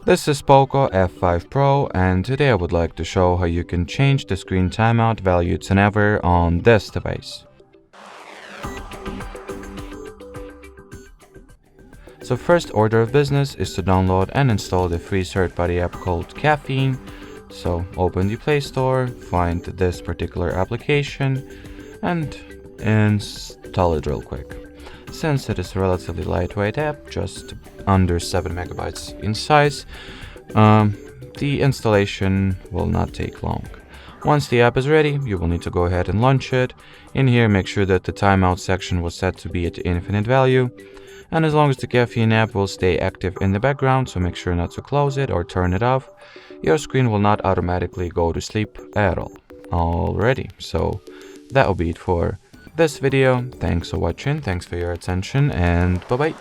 This is POCO F5 Pro, and today I would like to show how you can change the screen timeout value to never on this device. So first order of business is to download and install the free third-party app called Caffeine. So open the Play Store, find this particular application, and install it real quick. Since it is a relatively lightweight app, just under 7 megabytes in size, the installation will not take long. Once the app is ready, you will need to go ahead and launch it. In here, make sure that the timeout section was set to be at infinite value. And as long as the Caffeine app will stay active in the background, so make sure not to close it or turn it off, your screen will not automatically go to sleep at all. Alrighty, so that will be it for this video. Thanks for watching, thanks for your attention, and bye bye.